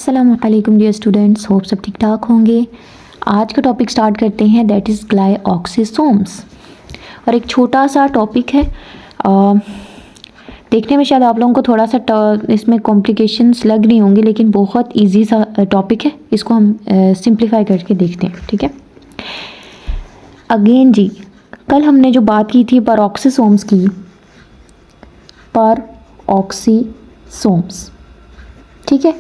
अस्सलामुअलैकुम dear students, hope सब ठीक ठाक होंगे। आज का टॉपिक स्टार्ट करते हैं, दैट इज़ ग्लाइऑक्सिसोम्स। और एक छोटा सा टॉपिक है, देखने में शायद आप लोगों को थोड़ा सा इसमें कॉम्प्लिकेशंस लग रही होंगी, लेकिन बहुत इजी सा टॉपिक है। इसको हम सिंप्लीफाई करके देखते हैं, ठीक है। अगेन जी, कल हमने जो बात की थी परऑक्सिसोम्स की, परऑक्सिसोम्स, ठीक है।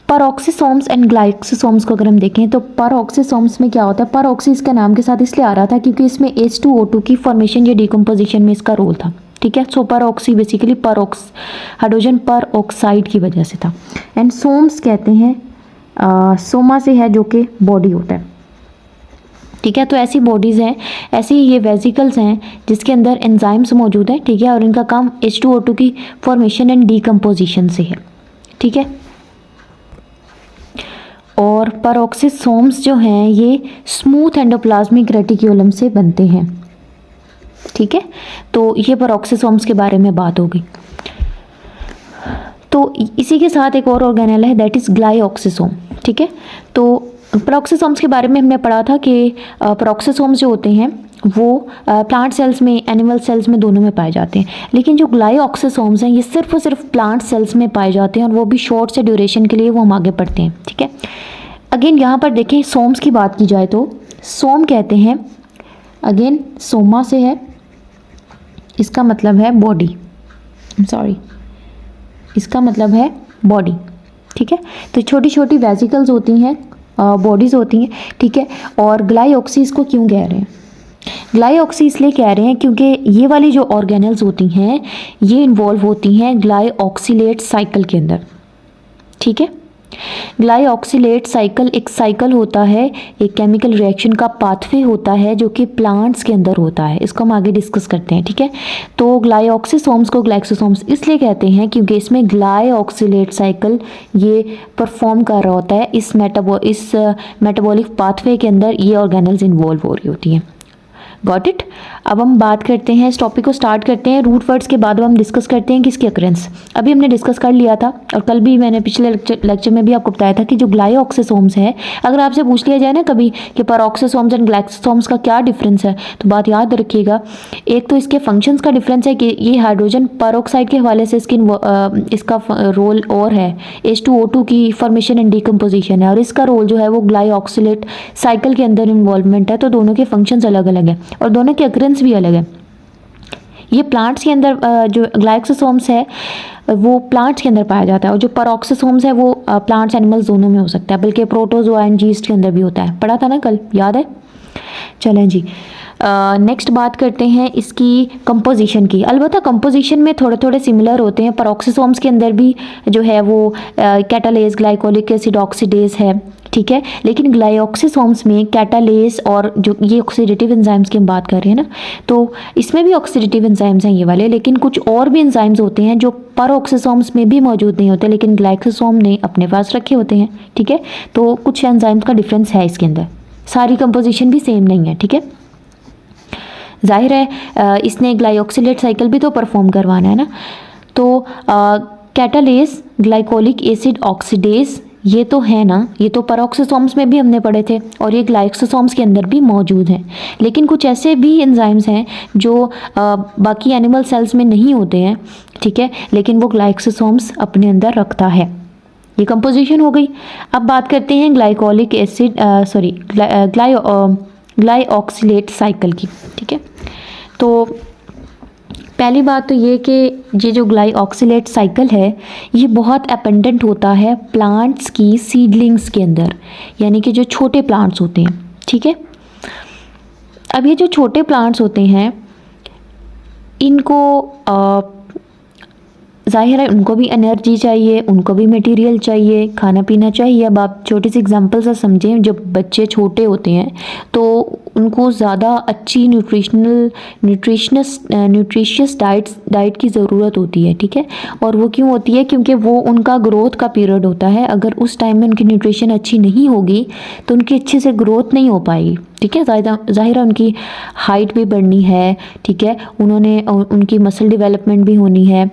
परऑक्सिसोम्स एंड ग्लाइक्सोसोम्स को अगर हम देखें तो परऑक्सिसोम्स में क्या होता है, परऑक्सी इसका नाम के साथ इसलिए आ रहा था क्योंकि इसमें H2O2 की फॉर्मेशन या डिकम्पोजिशन में इसका रोल था, ठीक है। सो परऑक्सी बेसिकली हाइड्रोजन परऑक्साइड की वजह से था। एंड सोम्स कहते हैं, सोमा से है जो कि बॉडी होता है, ठीक है। तो ऐसी बॉडीज़ हैं, ऐसी ये वेसिकल्स हैं जिसके अंदर एंजाइम्स मौजूद हैं, ठीक है, और इनका काम H2O2 की फॉर्मेशन एंड डिकम्पोजिशन से है, ठीक है। और परऑक्सिसोम्स जो हैं ये स्मूथ एंडोप्लाज्मिक रेटिक्यूलम से बनते हैं, ठीक है। तो ये परऑक्सिसोम्स के बारे में बात होगी। तो इसी के साथ एक और ऑर्गेनेल है, दैट इज़ ग्लाइऑक्सिसोम, ठीक है। तो परऑक्सिसोम्स के बारे में हमने पढ़ा था कि परऑक्सिसोम्स जो होते हैं वो प्लांट सेल्स में, एनिमल सेल्स में, दोनों में पाए जाते हैं। लेकिन जो ग्लाइऑक्सिसोम्स हैं ये सिर्फ और सिर्फ प्लांट सेल्स में पाए जाते हैं, और वो भी शॉर्ट से ड्यूरेशन के लिए वो हम आगे पढ़ते हैं, ठीक है। अगेन यहाँ पर देखें, सोम्स की बात की जाए तो सोम कहते हैं, अगेन सोमा से है, इसका मतलब है बॉडी, सॉरी, इसका मतलब है बॉडी, ठीक है। तो छोटी छोटी वेसिकल्स होती हैं, बॉडीज़ होती हैं, ठीक है। और ग्लाइऑक्सी इसको क्यों कह रहे हैं? ग्लाइऑक्सी इसलिए कह रहे हैं क्योंकि ये वाली जो ऑर्गेनल्स होती हैं ये इन्वॉल्व होती हैं ग्लाइऑक्सिलेट साइकिल के अंदर, ठीक है। ग्लाइऑक्सिलेट साइकिल एक साइकिल होता है, एक केमिकल रिएक्शन का पाथवे होता है जो कि प्लांट्स के अंदर होता है। इसको हम आगे डिस्कस करते हैं, ठीक है। तो ग्लाइऑक्सिसोम्स को ग्लाइक्सोसोम्स इसलिए कहते हैं क्योंकि इसमें ग्लाइऑक्सिलेट साइकिल ये परफॉर्म कर रहा होता है, इस मेटाबॉलिक पाथवे के अंदर ये ऑर्गेनल्स इन्वॉल्व हो रही होती हैं। Got it. अब हम बात करते हैं, इस टॉपिक को स्टार्ट करते हैं रूट वर्ड्स के बाद। अब हम डिस्कस करते हैं किसकी अकरेंस। अभी हमने डिस्कस कर लिया था, और कल भी मैंने पिछले लेक्चर में भी आपको बताया था कि जो ग्लाइऑक्सिसोम्स है, अगर आपसे पूछ लिया जाए ना कभी कि परऑक्सिसोम्स एंड ग्लाइक्सोसोम्स का क्या डिफरेंस है, तो बात याद रखिएगा, एक तो इसके फंक्शंस का डिफरेंस है कि ये हाइड्रोजन परऑक्साइड के हवाले से इसका रोल और है, H2O2 की फॉर्मेशन एंड डिकम्पोजिशन है, और इसका रोल जो है वो ग्लाइऑक्सिलेट साइकिल के अंदर इन्वॉल्वमेंट है। तो दोनों के फंक्शंस अलग अलग हैं और दोनों की अकरेंस भी अलग है। ये प्लांट्स के अंदर जो ग्लाइक्सोसोम्स है वो प्लांट्स के अंदर पाया जाता है, और जो परऑक्सिसोम्स है वो प्लांट्स एनिमल्स दोनों में हो सकता है, बल्कि प्रोटोजोआ एंड यीस्ट के अंदर भी होता है। पढ़ा था ना कल, याद है? चलें जी, नेक्स्ट बात करते हैं इसकी कंपोजिशन की। अलबत्ता कंपोजिशन में थोड़े थोड़े सिमिलर होते हैं। परऑक्सिसोम्स के अंदर भी जो है वो कैटालेज, ग्लाइकोलिक एसिड ऑक्सीडेज है, ठीक है। लेकिन ग्लाइऑक्सिसोम्स में कैटालेज और जो ये ऑक्सीडेटिव एंजाइम्स की हम बात कर रहे हैं ना, तो इसमें भी ऑक्सीडेटिव एंजाइम्स हैं ये वाले, लेकिन कुछ और भी एंजाइम्स होते हैं जो परऑक्सिसोम्स में भी मौजूद नहीं होते, लेकिन ग्लाइक्सोसोम ने अपने पास रखे होते हैं, ठीक है। तो कुछ एंजाइम्स का डिफरेंस है इसके अंदर, सारी कंपोजिशन भी सेम नहीं है, ठीक है। जाहिर है इसने ग्लाइऑक्सिलेट साइकिल भी तो परफॉर्म करवाना है ना। तो कैटालेज, ग्लाइकोलिक एसिड ऑक्सीडेज, ये तो है ना, ये तो परऑक्सिसोम्स में भी हमने पढ़े थे, और ये ग्लाइक्सोसोम्स के अंदर भी मौजूद हैं। लेकिन कुछ ऐसे भी एंजाइम्स हैं जो बाकी एनिमल सेल्स में नहीं होते हैं, ठीक है, लेकिन वो ग्लाइक्सोसोम्स अपने अंदर रखता है। ये कंपोजिशन हो गई। अब बात करते हैं ग्लाइकोलिक एसिड ग्लाइऑक्सिलेट साइकिल की, ठीक है। तो पहली बात तो ये कि ये जो ग्लाइऑक्सिलेट साइकिल है ये बहुत अपेंडेंट होता है प्लांट्स की सीडलिंग्स के अंदर, यानी कि जो छोटे प्लांट्स होते हैं, ठीक है। अब ये जो छोटे प्लांट्स होते हैं इनको जाहिर है उनको भी एनर्जी चाहिए, उनको भी मटेरियल चाहिए, खाना पीना चाहिए। अब आप छोटी सी एग्जांपल से समझें, जब बच्चे छोटे होते हैं तो उनको ज़्यादा अच्छी न्यूट्रिशियस डाइट की ज़रूरत होती है, ठीक है। और वो क्यों होती है? क्योंकि वो उनका ग्रोथ का पीरियड होता है। अगर उस टाइम में उनकी न्यूट्रिशन अच्छी नहीं होगी तो उनकी अच्छे से ग्रोथ नहीं हो पाएगी, ठीक है। ज़ाहिर है उनकी हाइट भी बढ़नी है, ठीक है, उनकी मसल डेवलपमेंट भी होनी है,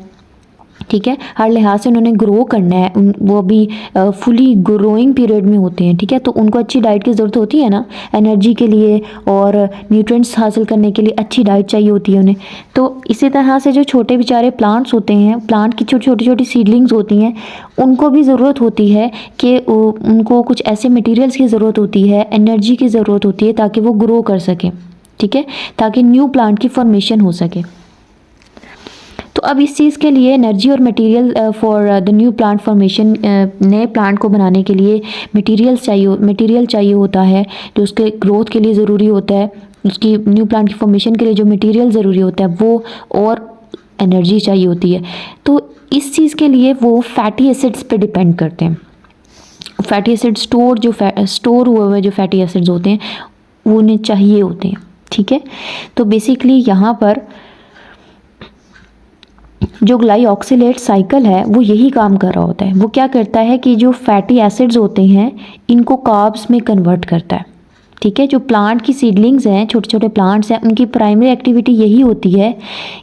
ठीक है, हर लिहाज से उन्होंने ग्रो करना है, वो अभी फुली ग्रोइंग पीरियड में होते हैं, ठीक है। तो उनको अच्छी डाइट की ज़रूरत होती है ना, एनर्जी के लिए और न्यूट्रिएंट्स हासिल करने के लिए अच्छी डाइट चाहिए होती है उन्हें। तो इसी तरह से जो छोटे बेचारे प्लांट्स होते हैं, प्लांट की छोटी छोटी सीडलिंग्स होती हैं, उनको भी ज़रूरत होती है कि उनको कुछ ऐसे मटेरियल्स की ज़रूरत होती है, एनर्जी की ज़रूरत होती है ताकि वो ग्रो कर सकें, ठीक है, ताकि न्यू प्लांट की फॉर्मेशन हो सके। तो अब इस चीज़ के लिए एनर्जी और material for the new plant formation, नए प्लांट को बनाने के लिए मटेरियल चाहिए होता है जो उसके ग्रोथ के लिए ज़रूरी होता है, उसकी न्यू प्लांट की फॉर्मेशन के लिए जो मटेरियल ज़रूरी होता है वो, और एनर्जी चाहिए होती है। तो इस चीज़ के लिए वो फैटी एसिड्स पे डिपेंड करते हैं। फैटी एसिड स्टोर हुए हुए जो फैटी एसिड्स होते हैं वो उन्हें चाहिए होते हैं, ठीक है। तो बेसिकली यहाँ पर जो ग्लाइऑक्सिलेट साइकिल है वो यही काम कर रहा होता है। वो क्या करता है कि जो फैटी एसिड्स होते हैं इनको कार्ब्स में कन्वर्ट करता है, ठीक है। जो प्लांट की सीडलिंग्स हैं, छोटे छोटे प्लांट्स हैं, उनकी प्राइमरी एक्टिविटी यही होती है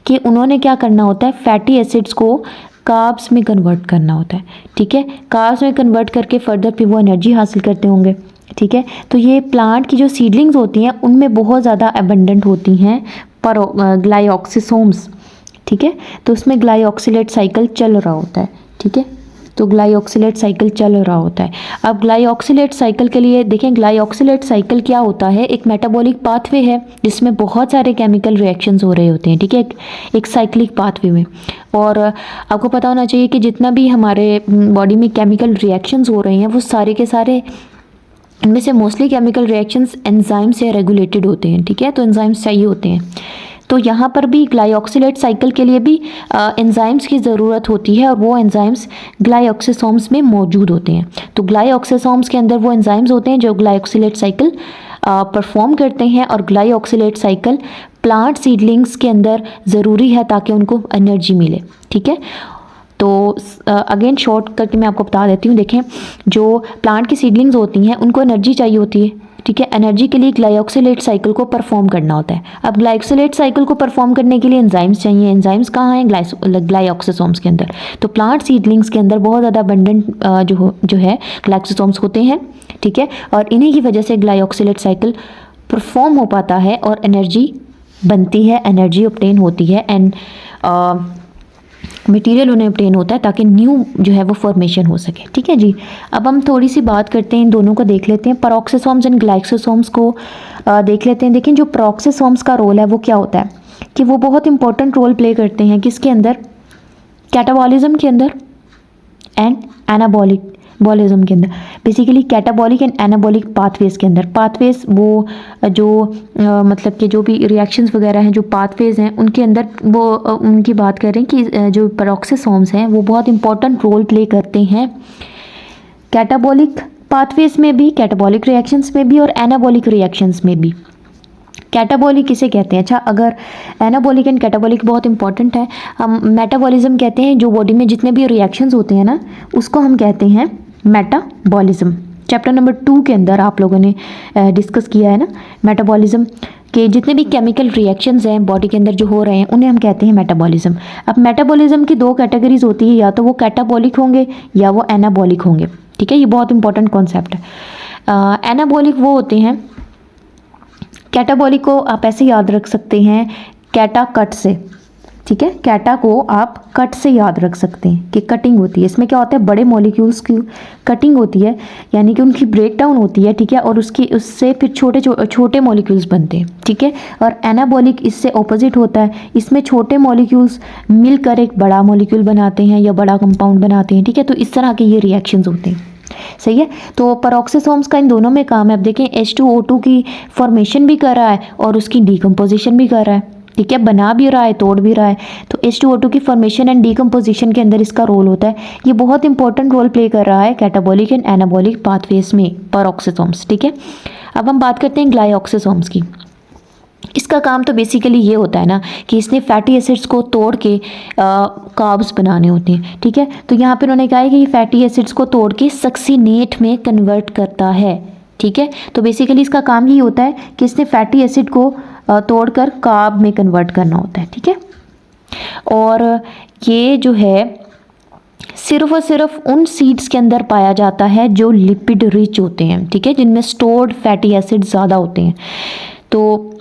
कि उन्होंने क्या करना होता है, फैटी एसिड्स को कार्ब्स में कन्वर्ट करना होता है, ठीक है। कार्ब्स में कन्वर्ट करके फर्दर फिर वो एनर्जी हासिल करते होंगे, ठीक है। तो ये प्लांट की जो सीडलिंग्स होती हैं उनमें बहुत ज़्यादा एबंडेंट होती हैं पर ग्लाइऑक्सिसोम्स, ठीक है। तो उसमें ग्लाइऑक्सिलेट साइकिल चल रहा होता है, ठीक है। तो ग्लाइऑक्सिलेट साइकिल चल रहा होता है। अब ग्लाइऑक्सिलेट साइकिल के लिए देखें, ग्लाइऑक्सिलेट साइकिल क्या होता है, एक मेटाबॉलिक पाथवे है जिसमें बहुत सारे केमिकल रिएक्शंस हो रहे होते हैं, ठीक है, एक साइक्लिक पाथवे में। और आपको पता होना चाहिए कि जितना भी हमारे बॉडी में केमिकल रिएक्शंस हो रहे हैं वो सारे के सारे, इनमें से मोस्टली केमिकल रिएक्शंस एंजाइम से रेगुलेटेड होते हैं, ठीक है। तो एंजाइम्स चाहिए होते हैं। तो यहाँ पर भी ग्लाइऑक्सिलेट साइकिल के लिए भी एंजाइम्स की ज़रूरत होती है और वो एंजाइम्स ग्लाइऑक्सिसोम्स में मौजूद होते हैं। तो ग्लाइऑक्सिसोम्स के अंदर वो एंजाइम्स होते हैं जो ग्लाइऑक्सिलेट साइकिल परफॉर्म करते हैं, और ग्लाइऑक्सिलेट साइकिल प्लांट सीडलिंग्स के अंदर ज़रूरी है ताकि उनको एनर्जी मिले, ठीक है। तो अगेन शॉर्ट करके मैं आपको बता देती हूँ। देखें, जो प्लांट की सीडलिंग्स होती हैं उनको एनर्जी चाहिए होती है, ठीक है। एनर्जी के लिए ग्लाइऑक्सिलेट साइकिल को परफॉर्म करना होता है। अब ग्लाइऑक्सिलेट साइकिल को परफॉर्म करने के लिए एंजाइम्स चाहिए। एंजाइम्स कहाँ हैं, ग्लाइऑक्सिसोम्स के अंदर। तो प्लांट सीडलिंग्स के अंदर बहुत ज़्यादा अबंडेंट जो है ग्लाइऑक्सिसोम्स होते हैं, ठीक है। और इन्हीं की वजह से ग्लाइऑक्सिलेट साइकिल परफॉर्म हो पाता है और एनर्जी बनती है, एनर्जी ऑब्टेन होती है, एंड मटेरियल उन्हें ऑब्टेन होता है ताकि न्यू जो है वो फॉर्मेशन हो सके, ठीक है जी। अब हम थोड़ी सी बात करते हैं, इन दोनों को देख लेते हैं, पेरोक्सिसोम्स एंड ग्लाइसोसोम्स को देख लेते हैं। देखिए, जो पेरोक्सिसोम्स का रोल है वो क्या होता है कि वो बहुत इंपॉर्टेंट रोल प्ले करते हैं किसके अंदर, कैटाबॉलिज्म के अंदर एंड एनाबॉलिज्म के अंदर। Basically catabolic and anabolic pathways के अंदर। पाथवेज वो जो मतलब कि जो भी रिएक्शंस वगैरह हैं, जो पाथवेज हैं उनके अंदर वो उनकी बात करें कि जो पेरोक्सिसोम्स हैं वो बहुत इंपॉर्टेंट रोल प्ले करते हैं कैटाबॉलिक पाथवेज में भी, कैटाबॉलिक रिएक्शंस में भी और एनाबॉलिक रिएक्शंस में भी। कैटाबॉलिक किसे कहते हैं, अच्छा, अगर एनाबॉलिक एंड कैटाबॉलिक बहुत इंपॉर्टेंट है। हम मेटाबॉलिज्म कहते हैं जो बॉडी में जितने भी रिएक्शंस होते हैं ना उसको हम कहते हैं मेटाबॉलिज्म। चैप्टर नंबर 2 के अंदर आप लोगों ने डिस्कस किया है ना, मेटाबॉलिज्म के जितने भी केमिकल रिएक्शंस हैं बॉडी के अंदर जो हो रहे हैं उन्हें हम कहते हैं मेटाबॉलिज्म। अब मेटाबॉलिज्म की 2 कैटेगरीज होती है, या तो वो कैटाबॉलिक होंगे या वो एनाबॉलिक होंगे, ठीक है। ये बहुत इंपॉर्टेंट कॉन्सेप्ट है। एनाबॉलिक वो होते हैं, कैटाबॉलिक को आप ऐसे याद रख सकते हैं कैटा कट से, ठीक है। कैटा को आप कट से याद रख सकते हैं कि कटिंग होती है। इसमें क्या होता है, बड़े मॉलिक्यूल्स की कटिंग होती है, यानी कि उनकी ब्रेक डाउन होती है, ठीक है, और उससे फिर छोटे मॉलिक्यूल्स बनते हैं, ठीक है। और एनाबॉलिक इससे ऑपोजिट होता है, इसमें छोटे मॉलिक्यूल्स मिलकर एक बड़ा मॉलिक्यूल बनाते हैं या बड़ा कंपाउंड बनाते हैं, ठीक है। तो इस तरह के ये रिएक्शंस होते हैं, सही है। तो पेरोक्सिसोम्स का इन दोनों में काम है। अब देखें, H2O2 की फॉर्मेशन भी कर रहा है और उसकी डीकम्पोजिशन भी कर रहा है, ठीक है, बना भी रहा है, तोड़ भी रहा है। तो H2O2 की फॉर्मेशन एंड डीकम्पोजिशन के अंदर इसका रोल होता है। ये बहुत इंपॉर्टेंट रोल प्ले कर रहा है कैटाबॉलिक एंड एनाबॉलिक पाथवेज में, पेरोक्सिसोम्स, ठीक है। अब हम बात करते हैं ग्लाइऑक्सिसोम्स की। इसका काम तो बेसिकली ये होता है ना कि इसने फैटी एसिड्स को तोड़ के कार्ब्स बनाने होते हैं, ठीक है। तो यहाँ पे उन्होंने कहा है कि ये फैटी एसिड्स को तोड़ के सक्सीनेट में कन्वर्ट करता है, ठीक है। तो बेसिकली इसका काम ही होता है कि इसने फैटी एसिड को तोड़कर कार्ब में कन्वर्ट करना होता है, ठीक है। और ये जो है सिर्फ और सिर्फ उन सीड्स के अंदर पाया जाता है जो लिपिड रिच होते हैं, ठीक है, जिनमें स्टोर्ड फैटी एसिड ज़्यादा होते हैं। तो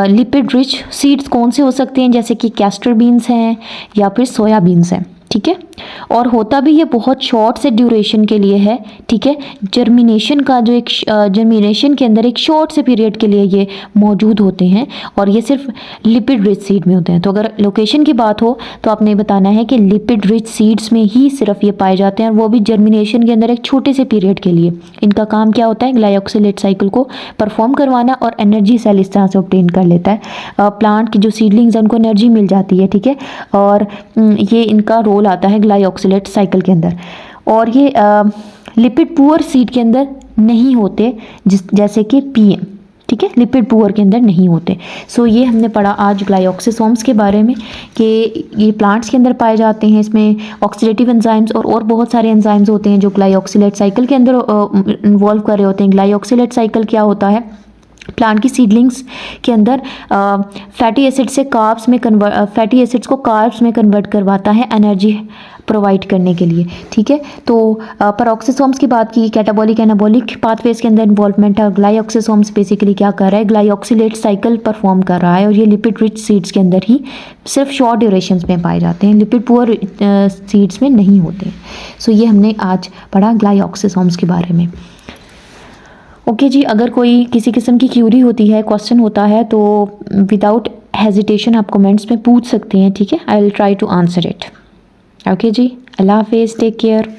लिपिड रिच सीड्स कौन से हो सकते हैं, जैसे कि कैस्टर बीन्स हैं या फिर सोया बीन्स हैं, ठीक है। और होता भी ये बहुत शॉर्ट से ड्यूरेशन के लिए है, ठीक है। जर्मिनेशन का जो एक जर्मिनेशन के अंदर एक शॉर्ट से पीरियड के लिए ये मौजूद होते हैं और ये सिर्फ लिपिड रिच सीड में होते हैं। तो अगर लोकेशन की बात हो तो आपने बताना है कि लिपिड रिच सीड्स में ही सिर्फ ये पाए जाते हैं और वो भी जर्मिनेशन के अंदर एक छोटे से पीरियड के लिए। इनका काम क्या होता है, ग्लाइकोसिलेट साइकिल को परफॉर्म करवाना और एनर्जी सेल इस तरह से ऑब्टेन कर लेता है। प्लांट की जो सीडलिंग्स हैं उनको एनर्जी मिल जाती है, ठीक है, और ये इनका रोल आता है ग्लाइकोसिलेट साइकिल के अंदर। और ये लिपिड पुअर सीड के अंदर नहीं होते, जैसे कि पीएम, ठीक है, लिपिड पुअर के अंदर नहीं होते। सो ये हमने पढ़ा आज ग्लाइकोक्सिसोम्स के बारे में कि ये प्लांट्स के अंदर पाए जाते हैं। इसमें ऑक्सीडेटिव एंजाइम्स और बहुत सारे एंजाइम्स होते हैं जो ग्लाइकोक्सिलेट साइकिल के अंदर इन्वॉल्व कर रहे होते हैं। ग्लाइकोक्सिलेट साइकिल क्या होता है, प्लांट की सीडलिंग्स के अंदर फैटी एसिड से कार्ब्स में फैटी एसिड्स को कार्ब्स में कन्वर्ट करवाता है एनर्जी प्रोवाइड करने के लिए, ठीक है। तो पेरोक्सिसोम्स की बात की, कैटाबॉलिक एनाबॉलिक पाथवेज के अंदर इन्वॉल्वमेंट है। ग्लाइकोक्सिसोम्स बेसिकली क्या कर रहा है, ग्लाइकोक्सिलेट साइकिल परफॉर्म कर रहा है और ये लिपिड रिच सीड्स के अंदर ही सिर्फ शॉर्ट ड्यूरेशंस में पाए जाते हैं, लिपिड पुअर सीड्स में नहीं होते। सो ये हमने आज पढ़ा ग्लाइकोक्सिसोम्स के बारे में। ओके जी, अगर कोई किसी किस्म की क्यूरी होती है, क्वेश्चन होता है, तो विदाउट हेजिटेशन आप कमेंट्स में पूछ सकते हैं, ठीक है। I will try to answer it. Okay जी, अल्लाह हाफिज़, टेक केयर।